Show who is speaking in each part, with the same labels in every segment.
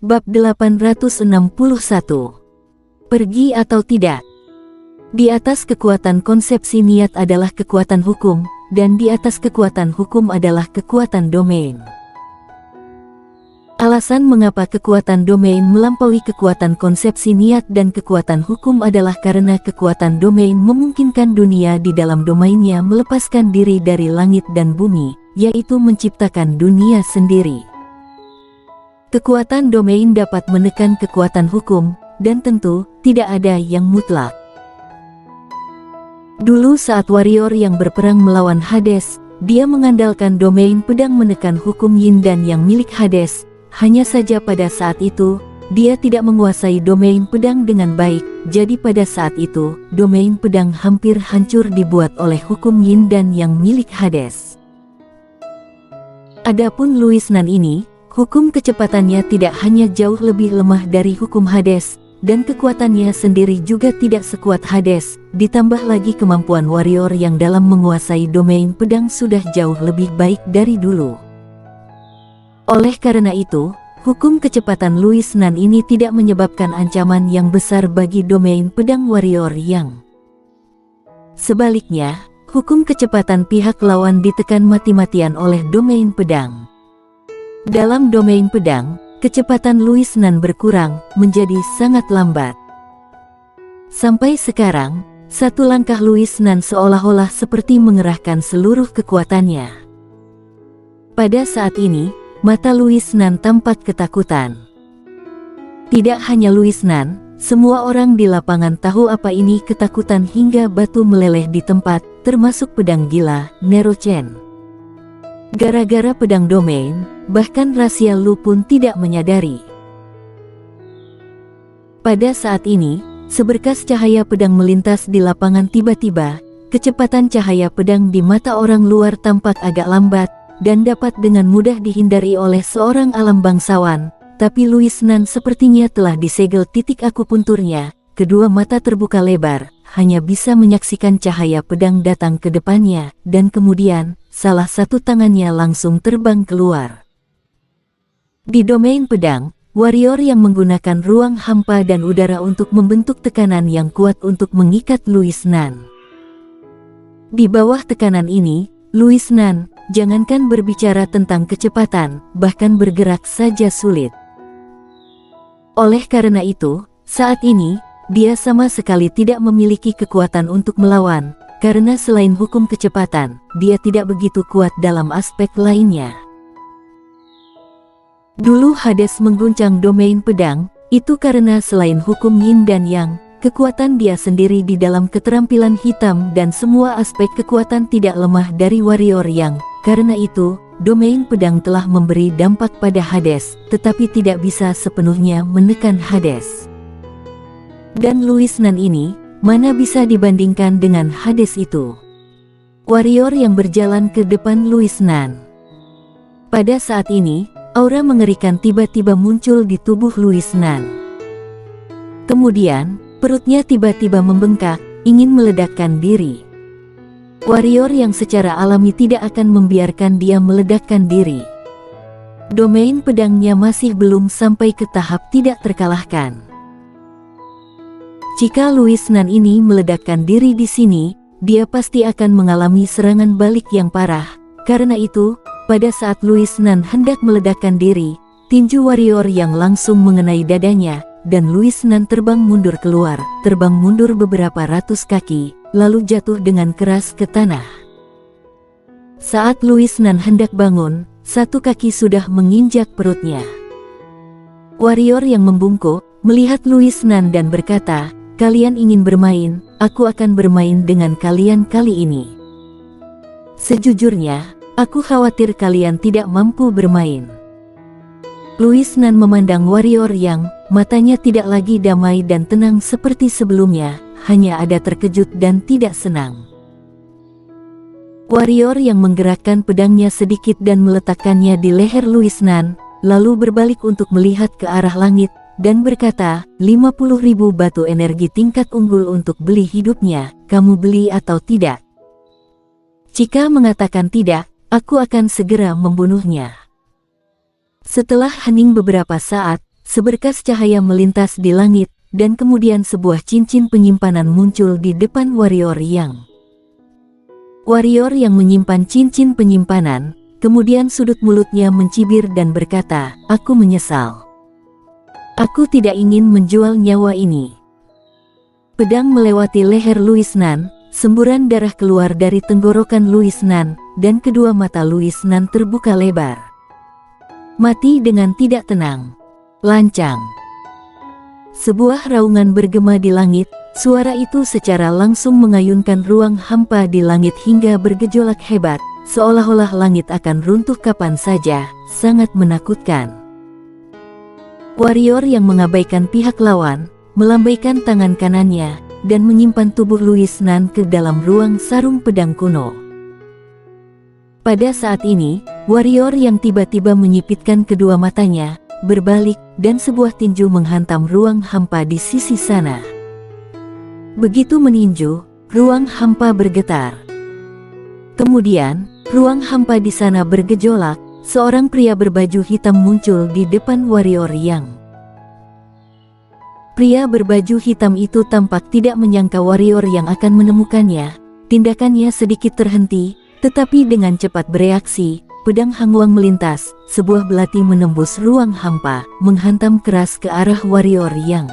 Speaker 1: Bab 861. Pergi atau tidak. Di atas kekuatan konsepsi niat adalah kekuatan hukum, dan di atas kekuatan hukum adalah kekuatan domain. Alasan mengapa kekuatan domain melampaui kekuatan konsepsi niat dan kekuatan hukum adalah karena kekuatan domain memungkinkan dunia di dalam domainnya melepaskan diri dari langit dan bumi, yaitu menciptakan dunia sendiri. Kekuatan domain dapat menekan kekuatan hukum, dan tentu, tidak ada yang mutlak. Dulu saat warrior yang berperang melawan Hades, dia mengandalkan domain pedang menekan hukum yin dan yang milik Hades. Hanya saja pada saat itu, dia tidak menguasai domain pedang dengan baik, jadi pada saat itu, domain pedang hampir hancur dibuat oleh hukum yin dan yang milik Hades. Adapun Louis Nan ini, hukum kecepatannya tidak hanya jauh lebih lemah dari hukum Hades, dan kekuatannya sendiri juga tidak sekuat Hades, ditambah lagi kemampuan warrior yang dalam menguasai domain pedang sudah jauh lebih baik dari dulu. Oleh karena itu, hukum kecepatan Louis Nan ini tidak menyebabkan ancaman yang besar bagi domain pedang warrior yang. Sebaliknya, hukum kecepatan pihak lawan ditekan mati-matian oleh domain pedang. Dalam domain pedang, kecepatan Louis Nan berkurang, menjadi sangat lambat. Sampai sekarang, satu langkah Louis Nan seolah-olah seperti mengerahkan seluruh kekuatannya. Pada saat ini, mata Louis Nan tampak ketakutan. Tidak hanya Louis Nan, semua orang di lapangan tahu apa ini ketakutan hingga batu meleleh di tempat, termasuk pedang gila, Nero Chen. Gara-gara pedang domain, bahkan rahasia Lu pun tidak menyadari. Pada saat ini, seberkas cahaya pedang melintas di lapangan tiba-tiba, kecepatan cahaya pedang di mata orang luar tampak agak lambat, dan dapat dengan mudah dihindari oleh seorang alam bangsawan, tapi Louis Nan sepertinya telah disegel titik akupunturnya, kedua mata terbuka lebar, hanya bisa menyaksikan cahaya pedang datang ke depannya, dan kemudian, salah satu tangannya langsung terbang keluar. Di domain pedang, warrior yang menggunakan ruang hampa dan udara untuk membentuk tekanan yang kuat untuk mengikat Louis Nan. Di bawah tekanan ini, Louis Nan, jangankan berbicara tentang kecepatan, bahkan bergerak saja sulit. Oleh karena itu, saat ini, dia sama sekali tidak memiliki kekuatan untuk melawan, karena selain hukum kecepatan, dia tidak begitu kuat dalam aspek lainnya. Dulu Hades mengguncang domain pedang, itu karena selain hukum yin dan yang, kekuatan dia sendiri di dalam keterampilan hitam dan semua aspek kekuatan tidak lemah dari warrior yang, karena itu, domain pedang telah memberi dampak pada Hades, tetapi tidak bisa sepenuhnya menekan Hades. Dan Louis Nan ini, mana bisa dibandingkan dengan Hades itu? Warrior yang berjalan ke depan Louis Nan. Pada saat ini, aura mengerikan tiba-tiba muncul di tubuh Louis Nan. Kemudian, perutnya tiba-tiba membengkak, ingin meledakkan diri. Warrior yang secara alami tidak akan membiarkan dia meledakkan diri. Domain pedangnya masih belum sampai ke tahap tidak terkalahkan. Jika Louis Nan ini meledakkan diri di sini, dia pasti akan mengalami serangan balik yang parah. Karena itu, pada saat Louis Nan hendak meledakkan diri, tinju warrior yang langsung mengenai dadanya, dan Louis Nan terbang mundur keluar, terbang mundur beberapa ratus kaki, lalu jatuh dengan keras ke tanah. Saat Louis Nan hendak bangun, satu kaki sudah menginjak perutnya. Warrior yang membungkuk, melihat Louis Nan dan berkata, "Kalian ingin bermain, aku akan bermain dengan kalian kali ini. Sejujurnya, aku khawatir kalian tidak mampu bermain." Louis Nan memandang warrior yang, matanya tidak lagi damai dan tenang seperti sebelumnya, hanya ada terkejut dan tidak senang. Warrior yang menggerakkan pedangnya sedikit dan meletakkannya di leher Louis Nan, lalu berbalik untuk melihat ke arah langit, dan berkata, 50.000 batu energi tingkat unggul untuk beli hidupnya, kamu beli atau tidak? Jika mengatakan tidak, aku akan segera membunuhnya. Setelah hening beberapa saat, seberkas cahaya melintas di langit, dan kemudian sebuah cincin penyimpanan muncul di depan warrior Yang. Warrior yang menyimpan cincin penyimpanan, kemudian sudut mulutnya mencibir dan berkata, "Aku menyesal. Aku tidak ingin menjual nyawa ini." Pedang melewati leher Louis Nan, semburan darah keluar dari tenggorokan Louis Nan, dan kedua mata Louis Nan terbuka lebar. Mati dengan tidak tenang. Lancang. Sebuah raungan bergema di langit, suara itu secara langsung mengayunkan ruang hampa di langit hingga bergejolak hebat, seolah-olah langit akan runtuh kapan saja, sangat menakutkan. Warrior yang mengabaikan pihak lawan, melambaikan tangan kanannya, dan menyimpan tubuh Louis Nan ke dalam ruang sarung pedang kuno. Pada saat ini, warrior yang tiba-tiba menyipitkan kedua matanya, berbalik, dan sebuah tinju menghantam ruang hampa di sisi sana. Begitu meninju, ruang hampa bergetar. Kemudian, ruang hampa di sana bergejolak, seorang pria berbaju hitam muncul di depan warrior Yang. Pria berbaju hitam itu tampak tidak menyangka warrior yang akan menemukannya. Tindakannya sedikit terhenti, tetapi dengan cepat bereaksi, pedang Hangwang melintas, sebuah belati menembus ruang hampa, menghantam keras ke arah warrior Yang.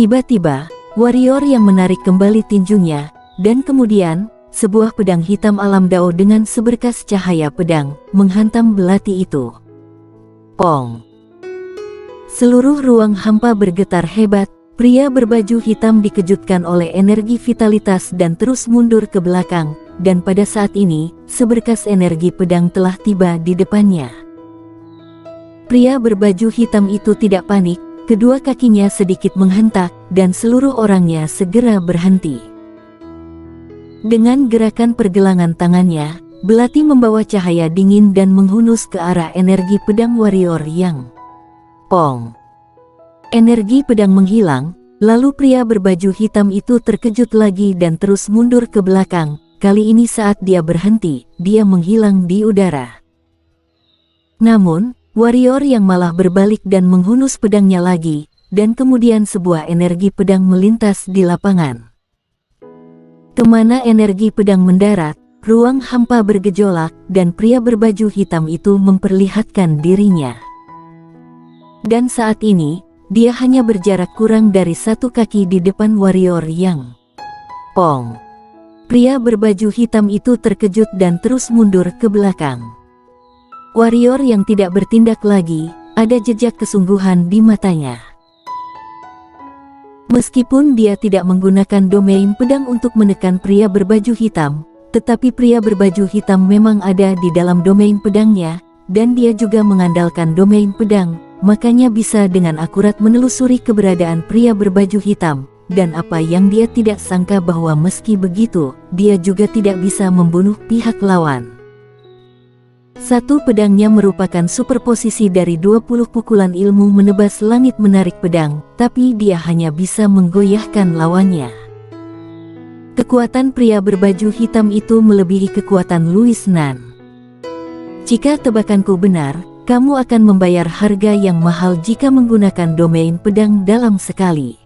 Speaker 1: Tiba-tiba, warrior yang menarik kembali tinjunya, dan kemudian, sebuah pedang hitam alam dao dengan seberkas cahaya pedang, menghantam belati itu. Pong! Seluruh ruang hampa bergetar hebat, pria berbaju hitam dikejutkan oleh energi vitalitas dan terus mundur ke belakang, dan pada saat ini, seberkas energi pedang telah tiba di depannya. Pria berbaju hitam itu tidak panik, kedua kakinya sedikit menghentak, dan seluruh orangnya segera berhenti. Dengan gerakan pergelangan tangannya, belati membawa cahaya dingin dan menghunus ke arah energi pedang warrior Yang. Pong! Energi pedang menghilang, lalu pria berbaju hitam itu terkejut lagi dan terus mundur ke belakang. Kali ini saat dia berhenti, dia menghilang di udara. Namun, warrior yang malah berbalik dan menghunus pedangnya lagi, dan kemudian sebuah energi pedang melintas di lapangan. Kemana energi pedang mendarat, ruang hampa bergejolak, dan pria berbaju hitam itu memperlihatkan dirinya. Dan saat ini, dia hanya berjarak kurang dari 1 kaki di depan warrior Yang. Pong! Pria berbaju hitam itu terkejut dan terus mundur ke belakang. Warrior yang tidak bertindak lagi, ada jejak kesungguhan di matanya. Meskipun dia tidak menggunakan domain pedang untuk menekan pria berbaju hitam, tetapi pria berbaju hitam memang ada di dalam domain pedangnya, dan dia juga mengandalkan domain pedang, makanya bisa dengan akurat menelusuri keberadaan pria berbaju hitam. Dan apa yang dia tidak sangka bahwa meski begitu, dia juga tidak bisa membunuh pihak lawan. Satu pedangnya merupakan superposisi dari 20 pukulan ilmu menebas langit menarik pedang, tapi dia hanya bisa menggoyahkan lawannya. Kekuatan pria berbaju hitam itu melebihi kekuatan Louis Nan. Jika tebakanku benar, kamu akan membayar harga yang mahal jika menggunakan domain pedang dalam sekali.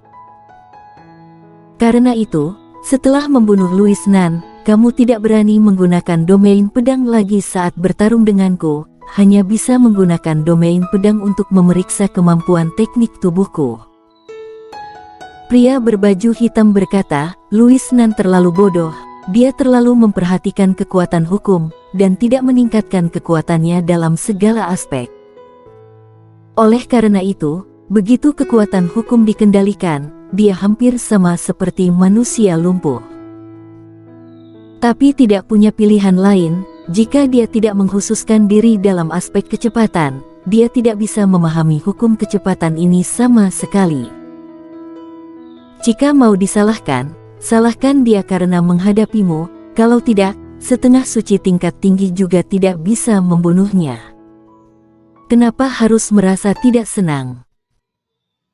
Speaker 1: Karena itu, setelah membunuh Louis Nan, kamu tidak berani menggunakan domain pedang lagi saat bertarung denganku, hanya bisa menggunakan domain pedang untuk memeriksa kemampuan teknik tubuhku. Pria berbaju hitam berkata, Louis Nan terlalu bodoh, dia terlalu memperhatikan kekuatan hukum, dan tidak meningkatkan kekuatannya dalam segala aspek. Oleh karena itu, begitu kekuatan hukum dikendalikan, dia hampir sama seperti manusia lumpuh. Tapi tidak punya pilihan lain, jika dia tidak mengkhususkan diri dalam aspek kecepatan, dia tidak bisa memahami hukum kecepatan ini sama sekali. Jika mau disalahkan, salahkan dia karena menghadapimu, kalau tidak, setengah suci tingkat tinggi juga tidak bisa membunuhnya. Kenapa harus merasa tidak senang?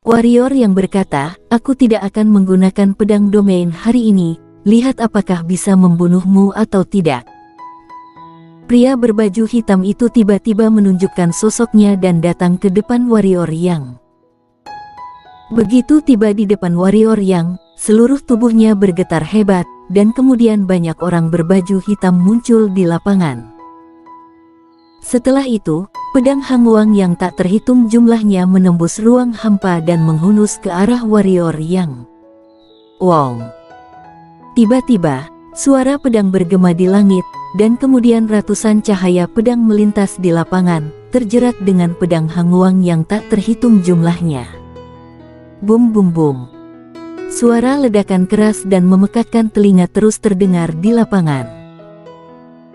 Speaker 1: Warrior yang berkata, aku tidak akan menggunakan pedang domain hari ini, lihat apakah bisa membunuhmu atau tidak. Pria berbaju hitam itu tiba-tiba menunjukkan sosoknya dan datang ke depan warrior Yang. Begitu tiba di depan warrior Yang, seluruh tubuhnya bergetar hebat, dan kemudian banyak orang berbaju hitam muncul di lapangan. Setelah itu, pedang Hang Wang yang tak terhitung jumlahnya menembus ruang hampa dan menghunus ke arah warrior Yang. Wong! Tiba-tiba, suara pedang bergema di langit, dan kemudian ratusan cahaya pedang melintas di lapangan, terjerat dengan pedang Hang Wang yang tak terhitung jumlahnya. Bum bum bum. Suara ledakan keras dan memekakkan telinga terus terdengar di lapangan.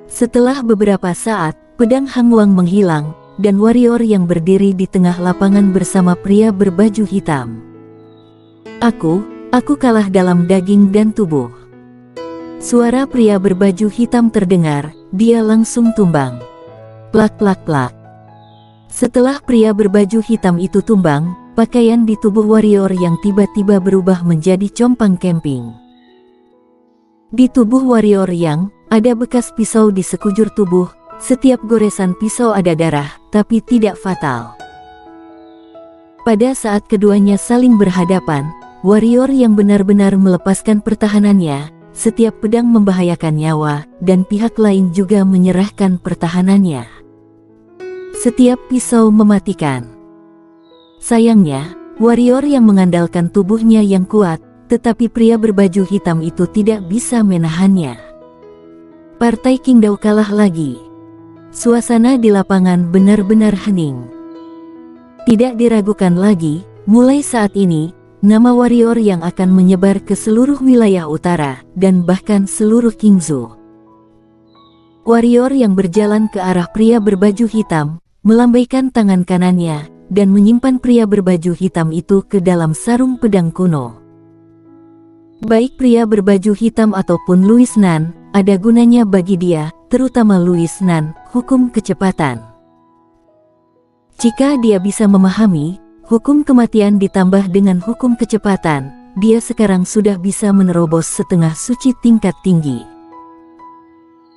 Speaker 1: Setelah beberapa saat, pedang Hang Wang menghilang, dan warrior yang berdiri di tengah lapangan bersama pria berbaju hitam. Aku kalah dalam daging dan tubuh. Suara pria berbaju hitam terdengar, dia langsung tumbang. Plak plak plak. Setelah pria berbaju hitam itu tumbang, pakaian di tubuh warrior yang tiba-tiba berubah menjadi compang-camping. Di tubuh warrior Yang, ada bekas pisau di sekujur tubuh. Setiap goresan pisau ada darah, tapi tidak fatal. Pada saat keduanya saling berhadapan, warrior yang benar-benar melepaskan pertahanannya, setiap pedang membahayakan nyawa, dan pihak lain juga menyerahkan pertahanannya. Setiap pisau mematikan. Sayangnya, warrior yang mengandalkan tubuhnya yang kuat, tetapi pria berbaju hitam itu tidak bisa menahannya. Partai Qingdao kalah lagi. Suasana di lapangan benar-benar hening. Tidak diragukan lagi, mulai saat ini, nama warrior yang akan menyebar ke seluruh wilayah utara, dan bahkan seluruh Qingzhou. Warrior yang berjalan ke arah pria berbaju hitam, melambaikan tangan kanannya, dan menyimpan pria berbaju hitam itu ke dalam sarung pedang kuno. Baik pria berbaju hitam ataupun Louis Nan, ada gunanya bagi dia, terutama Louis Nan, hukum kecepatan. Jika dia bisa memahami, hukum kematian ditambah dengan hukum kecepatan, dia sekarang sudah bisa menerobos setengah suci tingkat tinggi.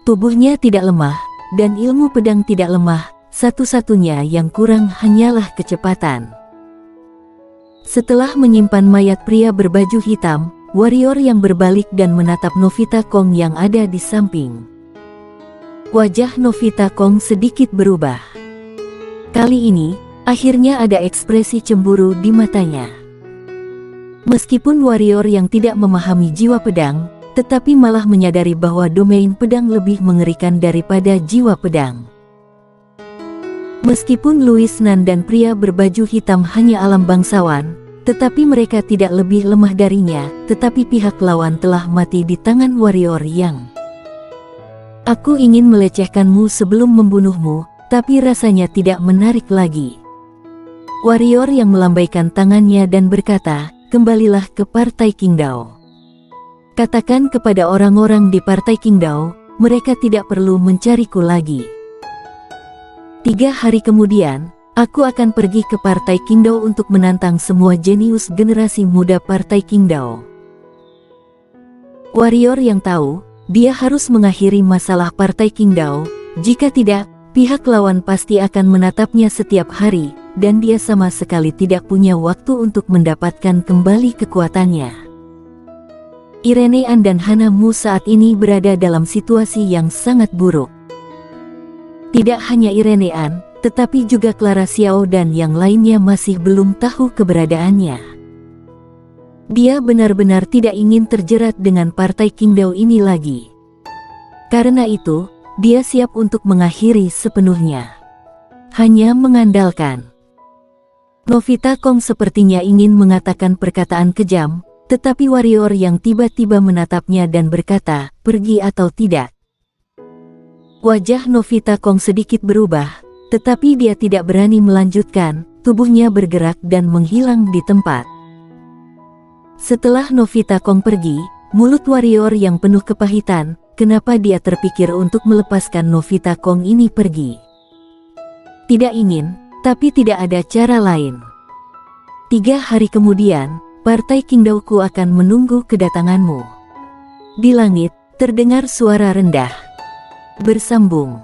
Speaker 1: Tubuhnya tidak lemah, dan ilmu pedang tidak lemah, satu-satunya yang kurang hanyalah kecepatan. Setelah menyimpan mayat pria berbaju hitam, warrior yang berbalik dan menatap Novita Kong yang ada di samping. Wajah Novita Kong sedikit berubah. Kali ini, akhirnya ada ekspresi cemburu di matanya. Meskipun warrior yang tidak memahami jiwa pedang, tetapi malah menyadari bahwa domain pedang lebih mengerikan daripada jiwa pedang. Meskipun Louis Nan dan pria berbaju hitam hanya alam bangsawan, tetapi mereka tidak lebih lemah darinya, tetapi pihak lawan telah mati di tangan warrior Yang. Aku ingin melecehkanmu sebelum membunuhmu, tapi rasanya tidak menarik lagi. Warrior yang melambaikan tangannya dan berkata, kembalilah ke Partai Qingdao. Katakan kepada orang-orang di Partai Qingdao, mereka tidak perlu mencariku lagi. 3 hari kemudian, aku akan pergi ke Partai Qingdao untuk menantang semua jenius generasi muda Partai Qingdao. Warrior yang tahu, dia harus mengakhiri masalah Partai Qingdao, jika tidak, pihak lawan pasti akan menatapnya setiap hari, dan dia sama sekali tidak punya waktu untuk mendapatkan kembali kekuatannya. Irene An dan Hana Mu saat ini berada dalam situasi yang sangat buruk. Tidak hanya Irene An, tetapi juga Clara Xiao dan yang lainnya masih belum tahu keberadaannya. Dia benar-benar tidak ingin terjerat dengan Partai Qingdao ini lagi. Karena itu, dia siap untuk mengakhiri sepenuhnya. Hanya mengandalkan. Novita Kong sepertinya ingin mengatakan perkataan kejam, tetapi warrior yang tiba-tiba menatapnya dan berkata, pergi atau tidak. Wajah Novita Kong sedikit berubah, tetapi dia tidak berani melanjutkan, tubuhnya bergerak dan menghilang di tempat. Setelah Novita Kong pergi, mulut warrior yang penuh kepahitan, kenapa dia terpikir untuk melepaskan Novita Kong ini pergi. Tidak ingin, tapi tidak ada cara lain. 3 hari kemudian, Partai Qingdao-ku akan menunggu kedatanganmu. Di langit, terdengar suara rendah. Bersambung.